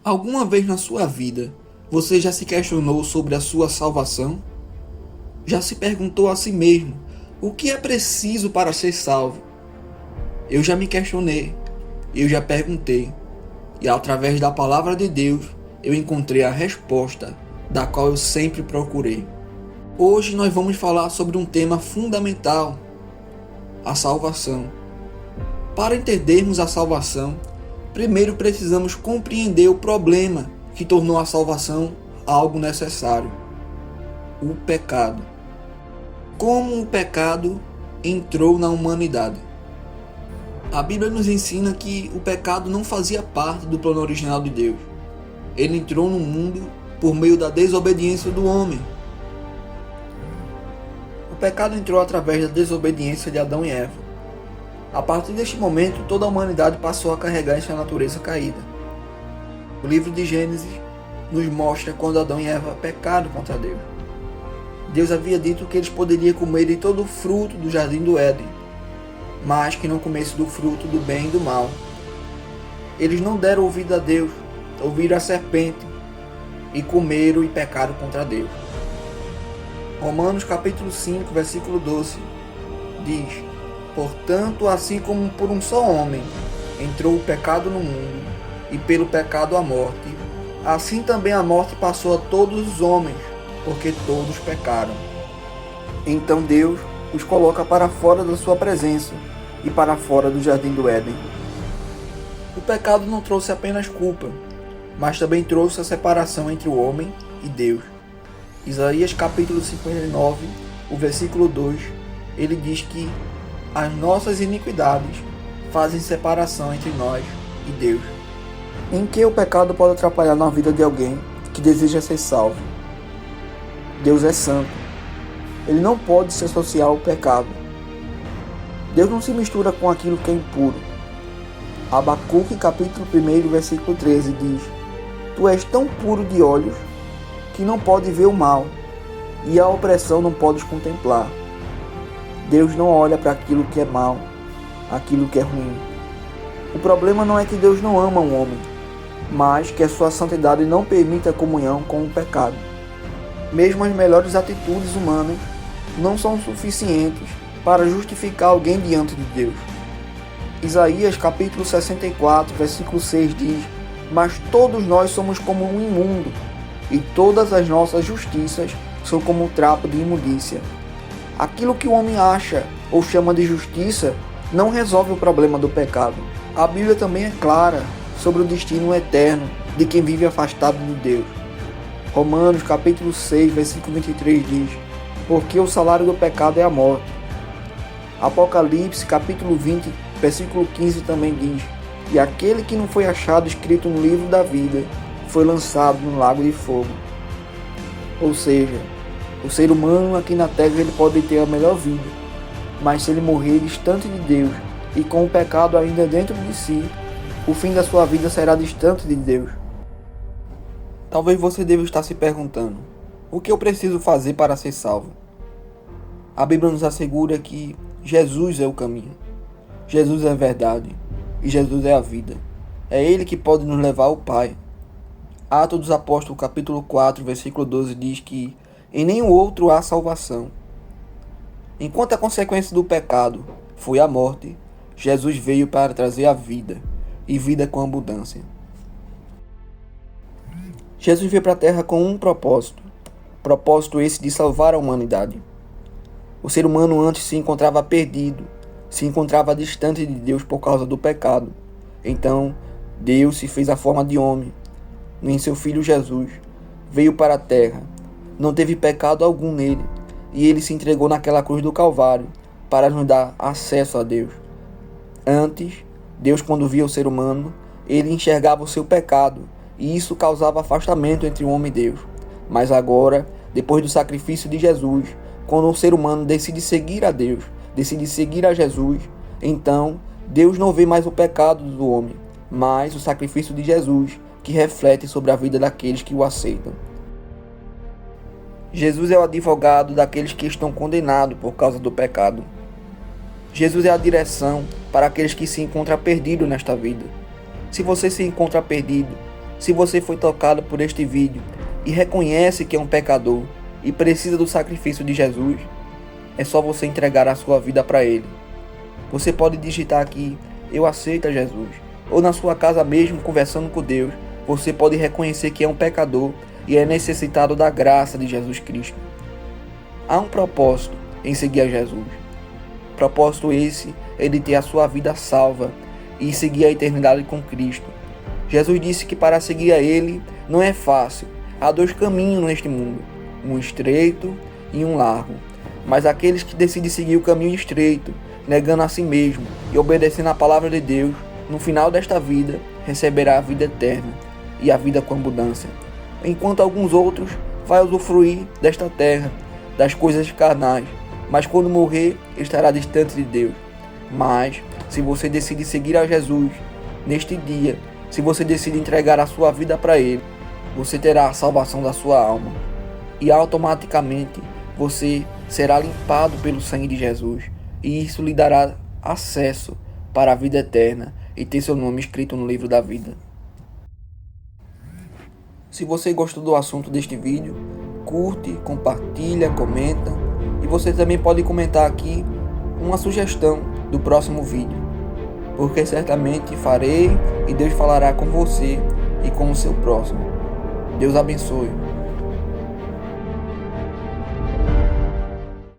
Alguma vez na sua vida, você já se questionou sobre a sua salvação? Já se perguntou a si mesmo, o que é preciso para ser salvo? Eu já me questionei, eu já perguntei, e através da palavra de Deus, eu encontrei a resposta da qual eu sempre procurei. Hoje nós vamos falar sobre um tema fundamental, a salvação. Para entendermos a salvação, primeiro precisamos compreender o problema que tornou a salvação algo necessário: o pecado. Como o pecado entrou na humanidade? A Bíblia nos ensina que o pecado não fazia parte do plano original de Deus. Ele entrou no mundo por meio da desobediência do homem. O pecado entrou através da desobediência de Adão e Eva. A partir deste momento, toda a humanidade passou a carregar em sua natureza caída. O livro de Gênesis nos mostra quando Adão e Eva pecaram contra Deus. Deus havia dito que eles poderiam comer de todo o fruto do jardim do Éden, mas que não comessem do fruto do bem e do mal. Eles não deram ouvido a Deus, ouviram a serpente, e comeram e pecaram contra Deus. Romanos capítulo 5, versículo 12, diz: portanto, assim como por um só homem entrou o pecado no mundo, e pelo pecado a morte, assim também a morte passou a todos os homens, porque todos pecaram. Então Deus os coloca para fora da sua presença e para fora do jardim do Éden. O pecado não trouxe apenas culpa, mas também trouxe a separação entre o homem e Deus. Isaías capítulo 59, o versículo 2, ele diz que as nossas iniquidades fazem separação entre nós e Deus. Em que o pecado pode atrapalhar na vida de alguém que deseja ser salvo? Deus é santo. Ele não pode se associar ao pecado. Deus não se mistura com aquilo que é impuro. Abacuque capítulo 1, versículo 13 diz: tu és tão puro de olhos que não pode ver o mal, e a opressão não podes contemplar. Deus não olha para aquilo que é mal, aquilo que é ruim. O problema não é que Deus não ama o homem, mas que a sua santidade não permite a comunhão com o pecado. Mesmo as melhores atitudes humanas não são suficientes para justificar alguém diante de Deus. Isaías capítulo 64, versículo 6 diz: mas todos nós somos como um imundo, e todas as nossas justiças são como um trapo de imundícia. Aquilo que o homem acha ou chama de justiça não resolve o problema do pecado. A Bíblia também é clara sobre o destino eterno de quem vive afastado de Deus. Romanos capítulo 6, versículo 23 diz: porque o salário do pecado é a morte. Apocalipse capítulo 20, versículo 15 também diz: e aquele que não foi achado escrito no livro da vida foi lançado no lago de fogo. Ou seja, o ser humano aqui na terra ele pode ter a melhor vida, mas se ele morrer distante de Deus e com o pecado ainda dentro de si, o fim da sua vida será distante de Deus. Talvez você deva estar se perguntando: o que eu preciso fazer para ser salvo? A Bíblia nos assegura que Jesus é o caminho, Jesus é a verdade e Jesus é a vida. É Ele que pode nos levar ao Pai. Atos dos Apóstolos capítulo 4, versículo 12 diz que em nenhum outro há salvação. Enquanto a consequência do pecado foi a morte, Jesus veio para trazer a vida, e vida com abundância. Jesus veio para a terra com um propósito esse de salvar a humanidade. O ser humano antes se encontrava perdido, se encontrava distante de Deus por causa do pecado. Então, Deus se fez a forma de homem, em seu Filho Jesus, veio para a terra, não teve pecado algum nele, e ele se entregou naquela cruz do Calvário para nos dar acesso a Deus. Antes, Deus, quando via o ser humano, ele enxergava o seu pecado, e isso causava afastamento entre o homem e Deus. Mas agora, depois do sacrifício de Jesus, quando o ser humano decide seguir a Deus, decide seguir a Jesus, então Deus não vê mais o pecado do homem, mas o sacrifício de Jesus, que reflete sobre a vida daqueles que o aceitam. Jesus é o advogado daqueles que estão condenados por causa do pecado. Jesus é a direção para aqueles que se encontram perdidos nesta vida. Se você se encontra perdido, Se você foi tocado por este vídeo e reconhece que é um pecador e precisa do sacrifício de Jesus, é só você entregar a sua vida para Ele. Você pode digitar aqui, eu aceito a Jesus. Ou na sua casa mesmo, conversando com Deus, você pode reconhecer que é um pecador e é necessitado da graça de Jesus Cristo. Há um propósito em seguir a Jesus. Propósito esse é de ter a sua vida salva e seguir a eternidade com Cristo. Jesus disse que para seguir a Ele não é fácil. Há 2 caminhos neste mundo, um estreito e um largo. Mas aqueles que decidem seguir o caminho estreito, negando a si mesmo e obedecendo à palavra de Deus, no final desta vida, receberá a vida eterna e a vida com abundância. Enquanto alguns outros vai usufruir desta terra, das coisas carnais, mas quando morrer, estará distante de Deus. Mas, se você decide seguir a Jesus, neste dia, se você decide entregar a sua vida para Ele, você terá a salvação da sua alma. E automaticamente, você será limpado pelo sangue de Jesus. E isso lhe dará acesso para a vida eterna e ter seu nome escrito no livro da vida. Se você gostou do assunto deste vídeo, curte, compartilha, comenta. E você também pode comentar aqui uma sugestão do próximo vídeo, porque certamente farei e Deus falará com você e com o seu próximo. Deus abençoe.